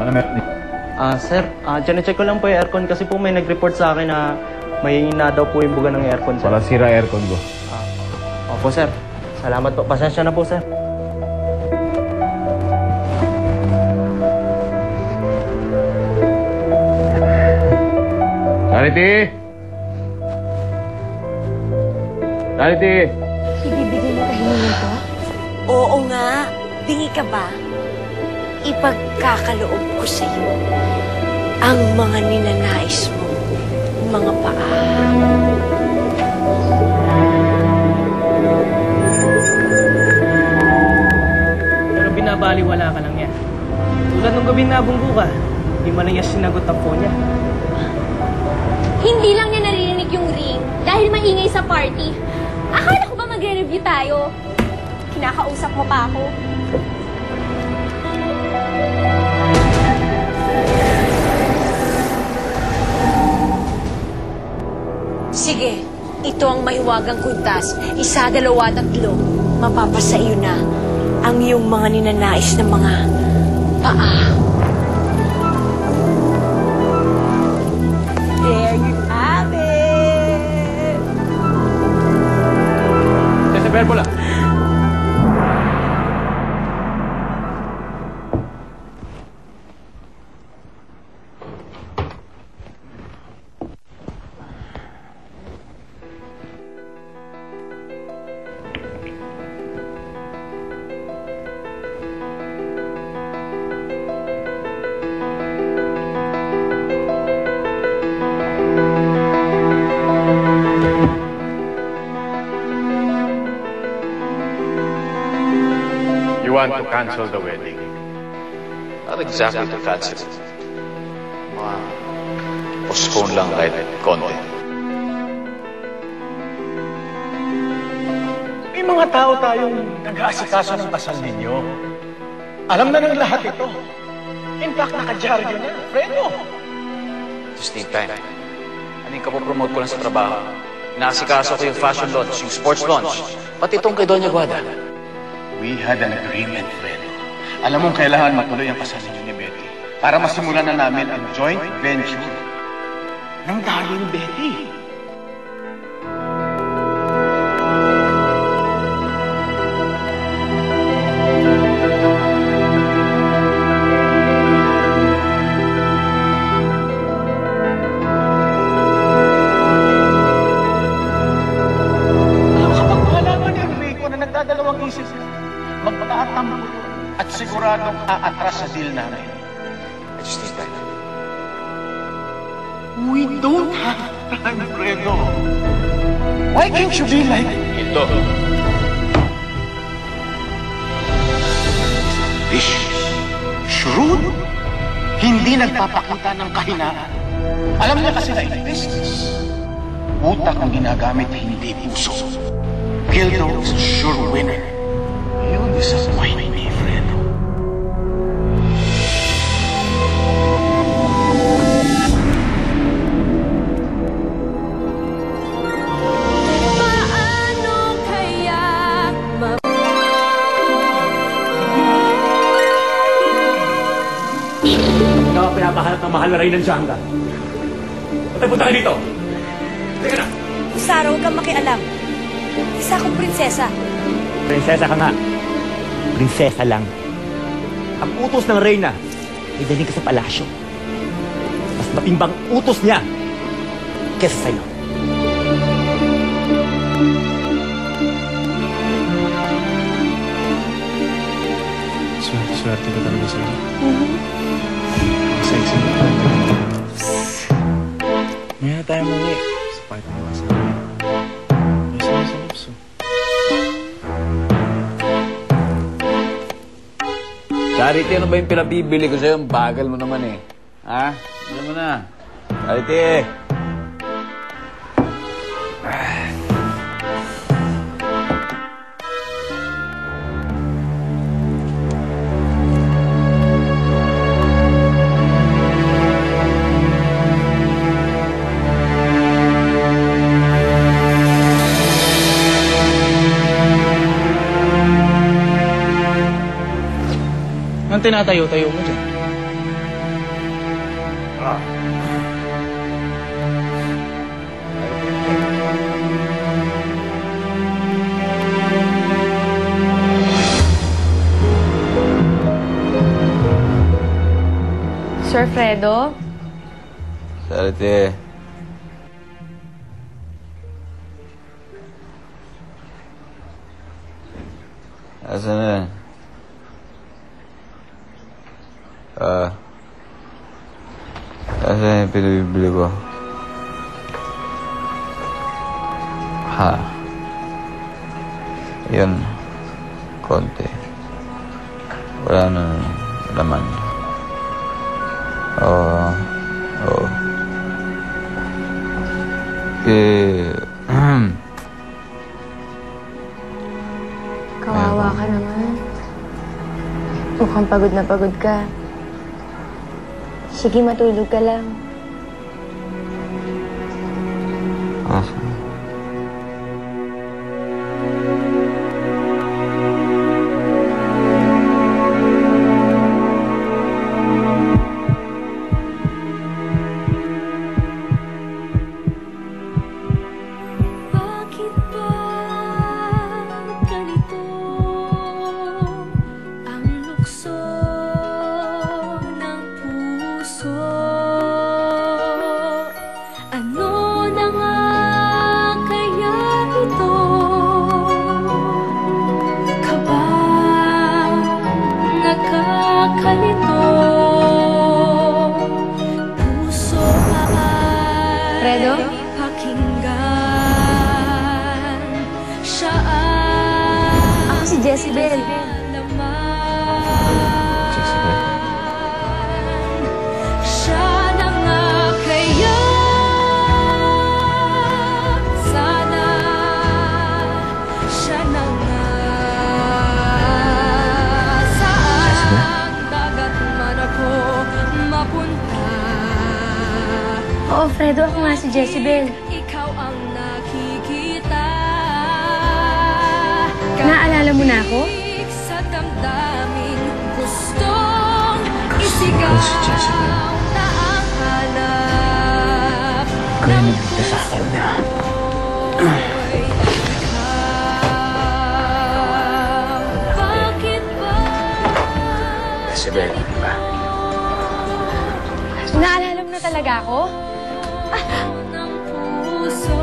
Ano meron dito? Sir, check ko lang po yung aircon kasi po may nag-report sa akin na may na daw po yung buga ng aircon, sir. Wala sira aircon ko. Opo, sir. Salamat po. Pasensya na po, sir. Charity! Charity! Ibibigay mo kahilingan ko? Oo nga. Bingi ka ba? Ipagkakaloob ko sa iyo ang mga ninanais mo, mga paa. Pero binabaliwala ka lang yan. Tulad nung gabing nabunggo ka, hindi mo na niya sinagot ang phone niya. Hindi lang niya naririnig yung ring dahil maingay sa party. Akala ko ba magre-review tayo? Kinakausap mo pa ako. Sige, ito ang mahiwagang kuntas. 1, 2, 3. Mapapasa iyo na ang iyong mga ninanais na mga paa. There you have it! Jezebel, bola! You want to cancel the wedding? Not exactly to cancel it. Postpone lang kahit konti. May mga tao tayong nag-aasikaso ng kasal ninyo. Alam na ng lahat ito. In fact, nakadyaryo na. Fredo! Just need time. Aning kapopromote ko lang sa trabaho. Inaasikaso ko yung fashion launch, yung sports launch. Pati itong kay Doña Guada. We had an agreement, Fredo. Alam mong kailangan matuloy ang kasal ninyo ni Betty para masimulan na namin ang joint venture ng Darling Betty. Alam ka bang mahalaman ni Enrico na nagdadalawang isip magpakatampo at siguradong aatras sa deal namin? I just need time. We don't have time, Fredo. Why can't you be like... Ito. Vicious, shrewd, hindi nagpapakita ng kahinaan. Alam niya kasi na in business, utak ang ginagamit, hindi puso. Gildo is a sure winner. You disappoint me, Fredo. Ikaw ang pinapahanap ng mahal na rin ng Janga. Patay punta ka dito! Teka na! Sara, huwag kang makialam. Isa akong prinsesa. Prinsesa ka nga. Prinsesa lang. Ang utos ng reyna ay daling ka sa palasyo. Mas matimbang utos niya kesa sa'yo. Swerte ka talaga sa'yo. Sexy mo. Maya tayo muli. Sa party mo sa akin. May sa lipso. Charity, ano ba yung pinabibili ko sa'yo? Ang bagal mo naman eh. Ha? Alam mo na. Charity! Anong tinatayo-tayo mo dyan? Sir Fredo? Salite. Asan na yan? Asan yung pinabibili ko? Ha? Yun. Konti. Wala na laman. Oo. Kawawa ka naman. Mukhang pagod na pagod ka. Sige, matulog ka lang. Asan? Bakit ba ganito ang lukso ng puso? Ano na nga kaya ito? Kaba nakakalito? Puso ay Fredo? pakinggan. Siya ay Ako si Jezebel. siya na nga kaya. Sana siya na nga. Saan dagat man ako mapunta, Oo, Fredo, ako nga si Jezebel. ikaw ang nakikita. Naalala mo na ako? Sa damdaming gustong isigaw na ang hanap ng puso ko'y ikaw. Bakit ba? Jezebel, di ba? Naalala mo na talaga ako? Ng puso